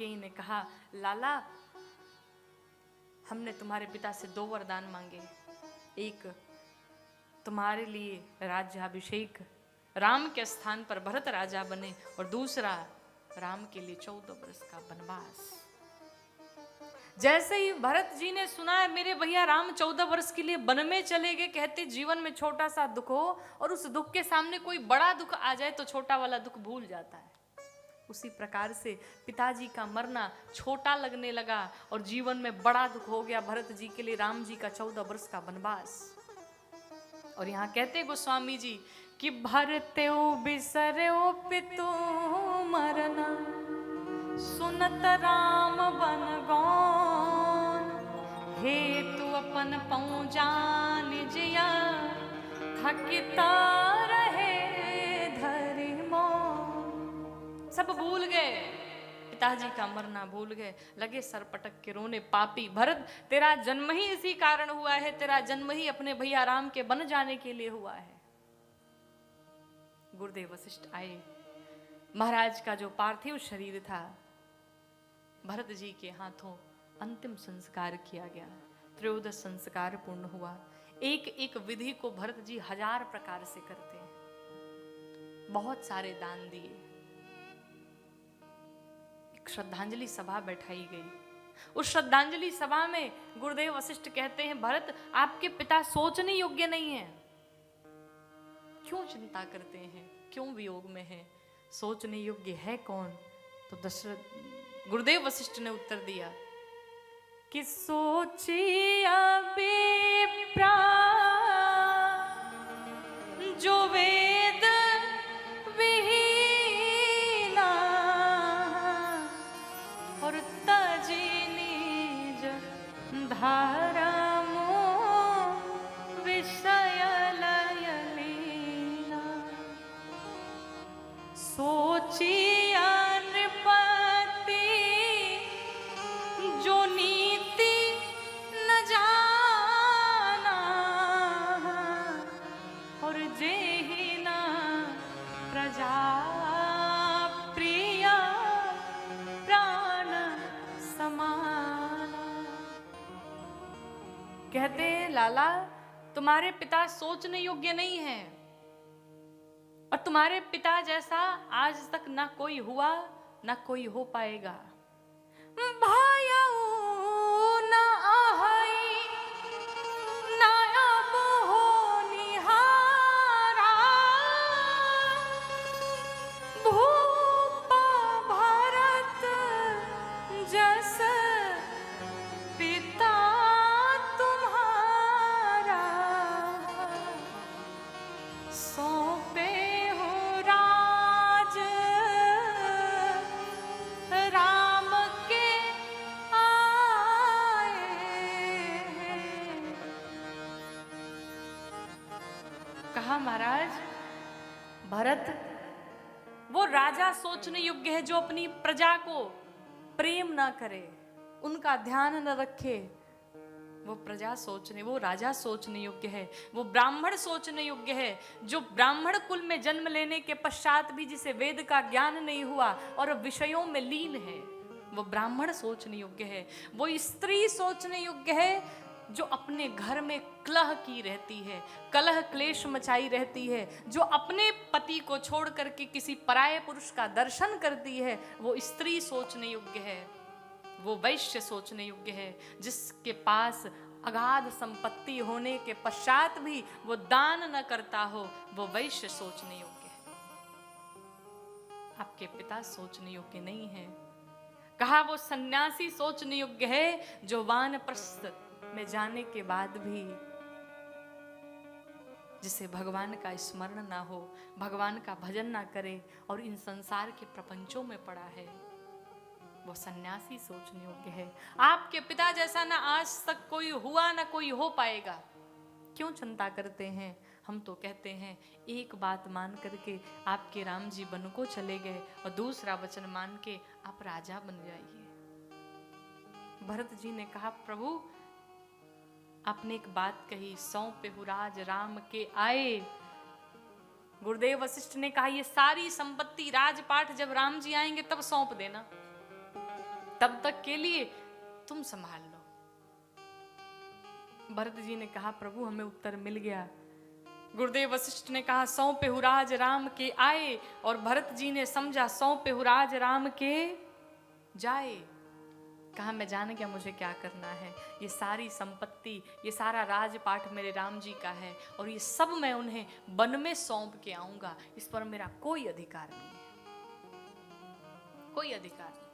कैकेयी ने कहा, लाला हमने तुम्हारे पिता से 2 वरदान मांगे, एक तुम्हारे लिए राज्याभिषेक, राम के स्थान पर भरत राजा बने, और दूसरा राम के लिए 14 वर्ष का वनवास। जैसे ही भरत जी ने सुना है मेरे भैया राम 14 वर्ष के लिए वन में चले गए, कहते जीवन में छोटा सा दुख हो और उस दुख के सामने कोई बड़ा दुख आ जाए तो छोटा वाला दुख भूल जाता है। उसी प्रकार से पिताजी का मरना छोटा लगने लगा और जीवन में बड़ा दुख हो गया भरत जी के लिए राम जी का 14 वर्ष का वनवास। और यहाँ कहते गोस्वामी जी कि भरतेउ बिसरेउ पितु मरना, सुनत राम बन गौन, हेतु अपन पहुँचान जिया, थकिता रहे धरि मौन। सब भूल गए, पिताजी का मरना भूल गए, लगे सर पटक के रोने, पापी भरत तेरा जन्म ही इसी कारण हुआ है, तेरा जन्म ही अपने भैया राम के बन जाने के लिए हुआ है। गुरुदेव वशिष्ठ आए, महाराज का जो पार्थिव शरीर था भरत जी के हाथों अंतिम संस्कार किया गया। त्रयोदश संस्कार पूर्ण हुआ। एक एक विधि को भरत जी 1000 प्रकार से करते हैं। बहुत सारे दान दिए। एक श्रद्धांजलि सभा बैठाई गई। उस श्रद्धांजलि सभा में गुरुदेव वशिष्ठ कहते हैं, भरत आपके पिता सोचने योग्य नहीं है, क्यों चिंता करते हैं, क्यों वियोग में हैं, सोचने योग्य है कौन? तो दशरथ गुरुदेव वशिष्ठ ने उत्तर दिया कि सोचिया विप्रा जो वेद विहीना, और तजी निज धर्मो विषय लयलीना। सोचिया नृपति जो नीति न जाना, और जेहि न प्रजा प्रिय प्राण समाना। कहते हैं लाला तुम्हारे पिता सोचने योग्य नहीं है, और तुम्हारे पिता जैसा आज तक ना कोई हुआ ना कोई हो पाएगा। भायऊ न आहई न अब होनिहारा, भूप भरत जस पिता तुम्हारा, सौंपे राम के आए। कहा महाराज भरत वो राजा सोचने योग्य है जो अपनी प्रजा को प्रेम ना करे, उनका ध्यान न रखे, वो प्रजा सोचने, वो राजा सोचने योग्य है। वो ब्राह्मण सोचने योग्य है जो ब्राह्मण कुल में जन्म लेने के पश्चात भी जिसे वेद का ज्ञान नहीं हुआ और विषयों में लीन है, वो ब्राह्मण सोचने योग्य है। वो स्त्री सोचने योग्य है जो अपने घर में कलह की रहती है, कलह क्लेश मचाई रहती है, जो अपने पति को छोड़ करके किसी पराये पुरुष का दर्शन करती है, वो स्त्री सोचने योग्य है। वो वैश्य सोचने योग्य है जिसके पास अगाध संपत्ति होने के पश्चात भी वो दान न करता हो, वो वैश्य सोचने योग्य है। आपके पिता सोचने योग्य नहीं है। कहा वो सन्यासी सोचने योग्य है जो वानप्रस्थ में जाने के बाद भी जिसे भगवान का स्मरण ना हो, भगवान का भजन ना करे और इन संसार के प्रपंचों में पड़ा है, वो सन्यासी सोचने योग्य है। आपके पिता जैसा ना आज तक कोई हुआ ना कोई हो पाएगा, क्यों चिंता करते हैं? हम तो कहते हैं एक बात मान करके आपके राम जी वन को चले गए और दूसरा वचन मान के आप राजा बन जाइए। भरत जी ने कहा प्रभु आपने एक बात कही, सौंपेहु राज राम के आए। गुरुदेव वशिष्ठ ने कहा ये सारी संपत्ति राजपाट जब राम जी आएंगे तब सौंप देना। तब तक के लिए तुम संभाल लो। भरत जी ने कहा प्रभु हमें उत्तर मिल गया। गुरुदेव वशिष्ठ ने कहा सौंपे हुराज राम के आए, और भरत जी ने समझा सौंपे हुराज राम के जाए। कहा मैं जाने क्या मुझे क्या करना है, ये सारी संपत्ति, ये सारा राजपाट मेरे राम जी का है, और ये सब मैं उन्हें वन में सौंप के आऊंगा। इस पर मेरा कोई अधिकार नहीं है, कोई अधिकार नहीं।